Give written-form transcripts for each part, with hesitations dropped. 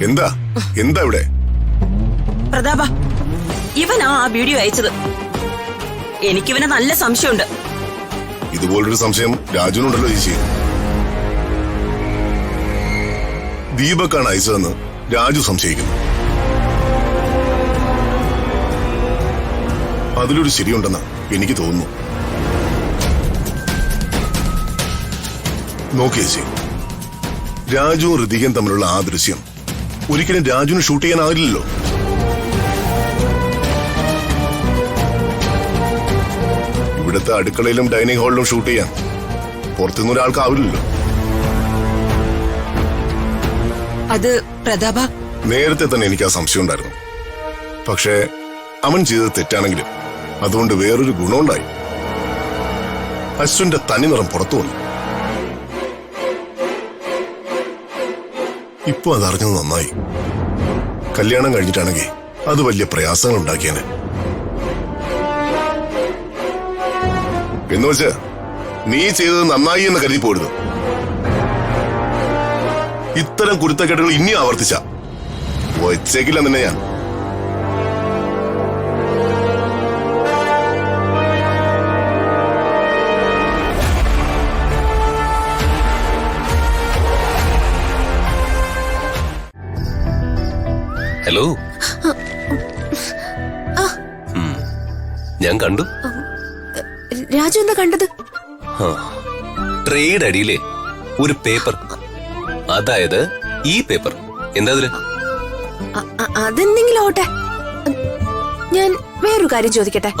എന്താ എന്താ ഇവിടെ? പ്രതാപ, ഇവനാ ആ വീഡിയോ അയച്ചത്. എനിക്കിവനെ നല്ല സംശയമുണ്ട്. ഇതുപോലൊരു സംശയം രാജുവിനുണ്ടല്ലോ ചേച്ചി. ദീപക്കാണ് അയച്ചതെന്ന് രാജു സംശയിക്കുന്നു. അതിലൊരു ശരിയുണ്ടെന്ന് എനിക്ക് തോന്നുന്നു. നോക്കിയേ ചേച്ചി, രാജുവും ഋതികയും തമ്മിലുള്ള ആ ദൃശ്യം ഒരിക്കലും രാജുവിന് ഷൂട്ട് ചെയ്യാനാവില്ലല്ലോ. ഇവിടുത്തെ അടുക്കളയിലും ഡൈനിങ് ഹാളിലും ഷൂട്ട് ചെയ്യാൻ പുറത്തുനിന്ന് ഒരാൾക്കാവില്ലല്ലോ. അത് പ്രതാപ, നേരത്തെ തന്നെ എനിക്ക് ആ സംശയം ഉണ്ടായിരുന്നു. പക്ഷേ അവൻ ചെയ്തത് തെറ്റാണെങ്കിലും അതുകൊണ്ട് വേറൊരു ഗുണമുണ്ടായി. അശ്വിന്റെ തനിനിറം പുറത്തു വന്നു. ഇപ്പൊ അതറിഞ്ഞത് നന്നായി. കല്യാണം കഴിഞ്ഞിട്ടാണെങ്കിൽ അത് വലിയ പ്രയാസങ്ങൾ ഉണ്ടാക്കിയേനെ. എന്ന് വെച്ച് നീ ചെയ്തത് നന്നായി എന്ന് കരുതി പോരുത്. ഇത്തരം കുരുത്തക്കേടുകൾ ഇനി ആവർത്തിച്ച വച്ചേക്കില്ല നിന്നെ ഞാൻ. ഹലോ, ഞാൻ കണ്ടു. രാജു എന്താ കണ്ടത്? ട്രേഡ് അടിയിലെ ഒരു പേപ്പർ, അതായത് ഈ പേപ്പർ. എന്താ അതില്? അതെന്തെങ്കിലും ആവട്ടെ. ഞാൻ വേറൊരു കാര്യം ചോദിക്കട്ടെ?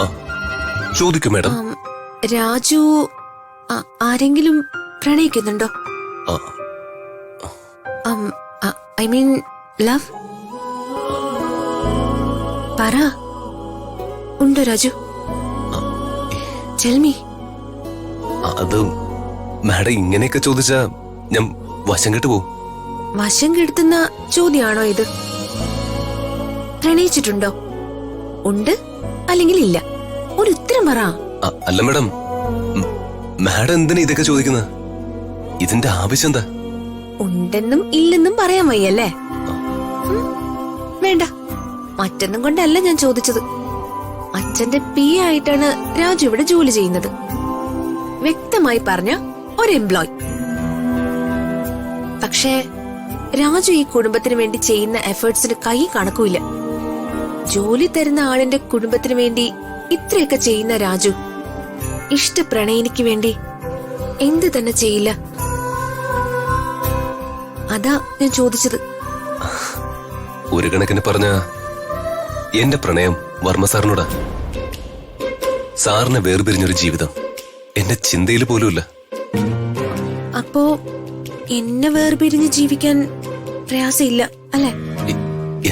ചോദിക്കും മേഡം. രാജു ആരെങ്കിലും പ്രണയിക്കുന്നുണ്ടോ? I mean love. പറ, ഉണ്ടോ രാജു? Tell me. അത് മാഡം ഇങ്ങനെയൊക്കെ ചോദിച്ചാ ഞാൻ വശം കെട്ടു പോവും. വശം കെടുത്തുന്ന ചോദ്യമാണോ ഇത്? പ്രണയിച്ചിട്ടുണ്ടോ? ഉണ്ട് അല്ലെങ്കിൽ ഇല്ല? ഒരു ഉത്തരം പറ. അല്ല മേഡം, മാഡം എന്തിനാ ഇതൊക്കെ ചോദിക്കുന്നത്? ഇതിന്റെ ആവശ്യം എന്താ? ഉണ്ടെന്നും ഇല്ലെന്നും പറയാൻ വയ്യല്ലേ? വേണ്ട, മറ്റൊന്നും കൊണ്ടല്ല ഞാൻ ചോദിച്ചത്. അച്ഛന്റെ പി ആയിട്ടാണ് രാജു ഇവിടെ ജോലി ചെയ്യുന്നത്. വ്യക്തമായി പറഞ്ഞ ഒരു എംപ്ലോയ്. പക്ഷേ രാജു ഈ കുടുംബത്തിന് വേണ്ടി ചെയ്യുന്ന എഫേർട്സിന് കൈ കണക്കുമില്ല. ജോലി തരുന്ന ആളിന്റെ കുടുംബത്തിന് വേണ്ടി ഇത്രയൊക്കെ ചെയ്യുന്ന രാജു ഇഷ്ടപ്രണയിനിക്ക് വേണ്ടി എന്ത് തന്നെ ചെയ്യില്ല? അതാ ഞാൻ ചോദിച്ചത്. ഒരു കണക്കിന് പറഞ്ഞ എന്റെ പ്രണയം വർമ്മ സാറിനോടാ. സാറിനെ വേർപിരിഞ്ഞൊരു ജീവിതം എന്റെ ചിന്തയിൽ പോലുമില്ല. അപ്പോ എന്നെ വേർപിരിഞ്ഞ് ജീവിക്കാൻ പ്രയാസമില്ല അല്ലെ?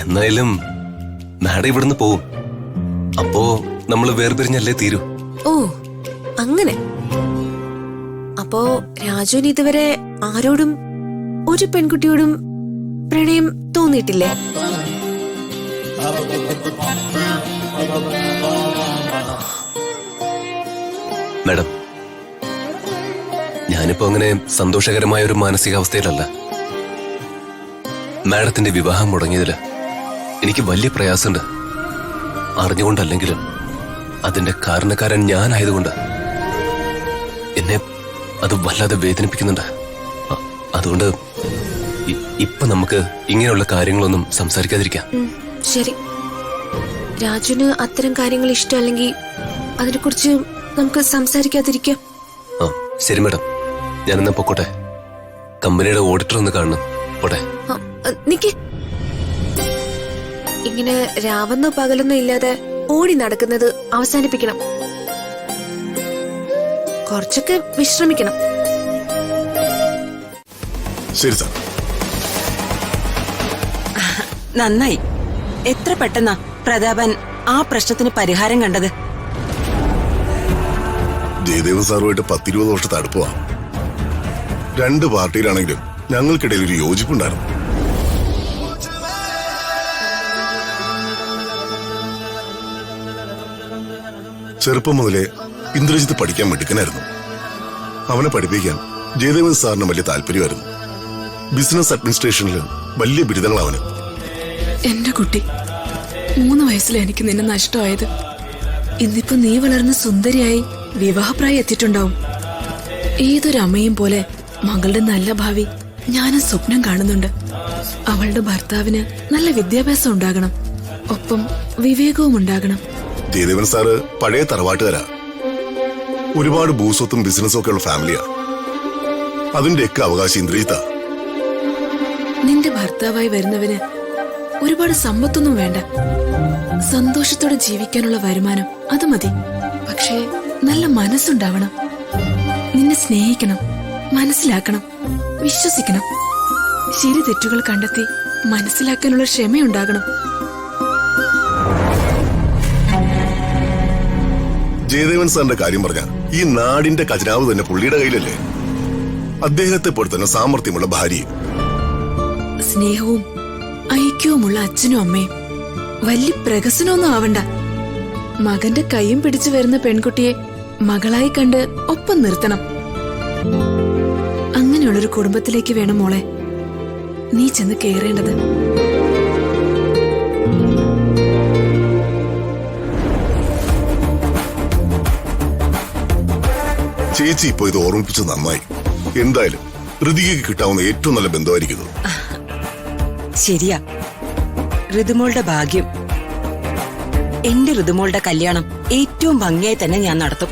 എന്നായാലും മാഡം ഇവിടുന്ന് പോവും. അപ്പോ നമ്മള് വേർപിരിഞ്ഞല്ലേ തീരൂ. ഓ, അങ്ങനെ. അപ്പോ രാജുവിന് ഇതുവരെ ആരോടും, ഒരു പെൺകുട്ടിയോടും പ്രണയം തോന്നിയിട്ടില്ലേ? മാഡം, ഞാനിപ്പോ അങ്ങനെ സന്തോഷകരമായ ഒരു മാനസികാവസ്ഥയിലല്ല. മാഡത്തിന്റെ വിവാഹം മുടങ്ങിയതില് എനിക്ക് വലിയ പ്രയാസമുണ്ട്. അറിഞ്ഞുകൊണ്ടല്ലെങ്കിലും അതിന്റെ കാരണക്കാരൻ ഞാനായതുകൊണ്ട് എന്നെ അത് വല്ലാതെ വേദനിപ്പിക്കുന്നുണ്ട്. അതുകൊണ്ട് ഇപ്പൊ നമുക്ക് ഇങ്ങനെയുള്ള കാര്യങ്ങളൊന്നും സംസാരിക്കാതിരിക്കാം. ശരി, രാജുവിന് അത്തരം കാര്യങ്ങൾ ഇഷ്ടമല്ലെങ്കിൽ അതിനെക്കുറിച്ച് നമുക്ക് സംസാരിക്കാതിരിക്കാം. ശരി മാഡം, ഞാനെന്നാ പൊക്കോട്ടെ. കമ്പനിയുടെ ഓഡിറ്റർ ഒന്ന് കാണണം. പോട്ടെ. നിക്ക്. ഇങ്ങനെ രാവെന്നോ പകലെന്നോ ഇല്ലാതെ ഓടി നടക്കുന്നത് അവസാനിപ്പിക്കണം. കുറച്ചൊക്കെ വിശ്രമിക്കണം. ശരി സാർ. നന്നായി. എത്ര പെട്ടെന്നാ പ്രതാപൻ ആ പ്രശ്നത്തിന് പരിഹാരം കണ്ടത്. ജയദേവൻ സാറുമായിട്ട് 10-20 വർഷത്തെ അടുപ്പമാ. രണ്ട് പാർട്ടിയിലാണെങ്കിലും ഞങ്ങൾക്കിടയിൽ ഒരു യോജിപ്പുണ്ടായിരുന്നു. ചെറുപ്പം മുതലേ ഇന്ദ്രജിത്ത് പഠിക്കാൻ മിടുക്കനായിരുന്നു. അവനെ പഠിപ്പിക്കാൻ ജയദേവൻ സാറിന് വലിയ താല്പര്യമായിരുന്നു. ബിസിനസ് അഡ്മിനിസ്ട്രേഷനിൽ വലിയ ബിരുദങ്ങൾ അവന്. എന്റെ കുട്ടി 3 വയസ്സിൽ എനിക്ക് നിന്നെ നഷ്ടമായത്. ഇന്നിപ്പോ നീ വളർന്ന് സുന്ദരിയായി വിവാഹപ്രായം എത്തിയിട്ടുണ്ടാവും. ഏതൊരമ്മയും പോലെ മകളുടെ നല്ല ഭാവി ഞാനും സ്വപ്നം കാണുന്നുണ്ട്. അവളുടെ ഭർത്താവിന് നല്ല വിദ്യാഭ്യാസം ഉണ്ടാകണം, ഒപ്പം വിവേകവും ഉണ്ടാകണം. ജയദേവൻ സാറ് പഴയ തറവാട്ടുകാരാ. ഒരുപാട് ഭൂസ്വത്തും ബിസിനസ്സും ഒക്കെ ഉള്ള ഫാമിലിയാ. അതിന്റെയൊക്കെ അവകാശം ഇന്ദ്രിയത്താ. നിന്റെ ഭർത്താവായി വരുന്നവന് ഒരുപാട് സമ്പത്തൊന്നും വേണ്ട. സന്തോഷത്തോടെ ജീവിക്കാനുള്ള വരുമാനം അത് മതി. പക്ഷേ നല്ല മനസ്സുണ്ടാവണം. നിന്നെ സ്നേഹിക്കണം, മനസ്സിലാക്കണം, വിശ്വസിക്കണം. ശരി തെറ്റുകൾ കണ്ടെത്തി മനസ്സിലാക്കാനുള്ള ക്ഷമയുണ്ടാകണം. ജയദേവൻ സാറിന്റെ കാര്യം പറഞ്ഞ ഈ നാടിന്റെ ഖജനാവ് തന്നെ പുള്ളിയുടെ കയ്യിലല്ലേ. അദ്ദേഹത്തെ പോലെ തന്നെ സാമർത്ഥ്യമുള്ള ഭാര്യയും സ്നേഹവും ഐക്യവുമുള്ള അച്ഛനും അമ്മയും. വലിയ പ്രഹസനമൊന്നും ആവണ്ട. മകന്റെ കൈയും പിടിച്ചു വരുന്ന പെൺകുട്ടിയെ മകളായി കണ്ട് ഒപ്പം നിർത്തണം. അങ്ങനെയുള്ളൊരു കുടുംബത്തിലേക്ക് വേണം മോളെ നീ ചെന്ന് കയറേണ്ടത്. ചേച്ചി ഇപ്പൊ ഇത് ഓർമ്മിപ്പിച്ചത് നന്നായി. എന്തായാലും ഋതികയ്ക്ക് കിട്ടാവുന്ന ഏറ്റവും നല്ല ബന്ധമായിരിക്കും. ശരിയാ, ഋതുമോളുടെ ഭാഗ്യം. എന്റെ ഋതുമോളുടെ കല്യാണം ഏറ്റവും ഭംഗിയായി തന്നെ ഞാൻ നടത്തും.